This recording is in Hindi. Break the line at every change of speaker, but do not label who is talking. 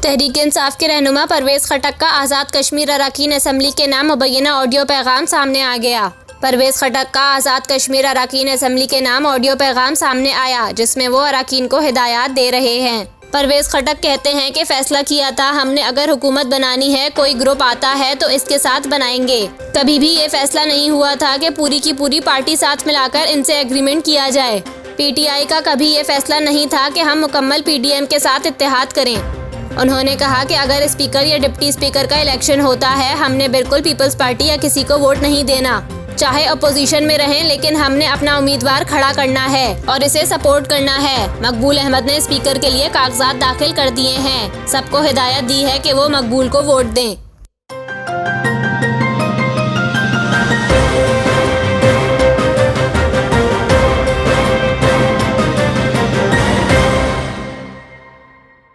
तहरीक-ए-इंसाफ के रहनुमा परवेज़ खटक का आज़ाद कश्मीर अरकान असम्बली के नाम मुबैना ऑडियो पैगाम सामने आ गया। परवेज़ खटक का आज़ाद कश्मीर अरकान असम्बली के नाम ऑडियो पैगाम सामने आया, जिसमें वो अरकान को हिदायत दे रहे हैं। परवेज़ खटक कहते हैं कि फैसला किया था हमने, अगर हुकूमत बनानी है, कोई ग्रुप आता है तो इसके साथ बनाएंगे। कभी भी ये फैसला नहीं हुआ था कि पूरी की पूरी पार्टी साथ मिलाकर इनसे एग्रीमेंट किया जाए। PTI का कभी ये फैसला नहीं था कि हम मुकम्मल PDM के साथ इत्तेहाद करें। उन्होंने कहा कि अगर स्पीकर या डिप्टी स्पीकर का इलेक्शन होता है, हमने बिल्कुल पीपल्स पार्टी या किसी को वोट नहीं देना, चाहे अपोजिशन में रहें, लेकिन हमने अपना उम्मीदवार खड़ा करना है और इसे सपोर्ट करना है। मकबूल अहमद ने स्पीकर के लिए कागजात दाखिल कर दिए हैं। सबको हिदायत दी है कि वो मकबूल को वोट दें।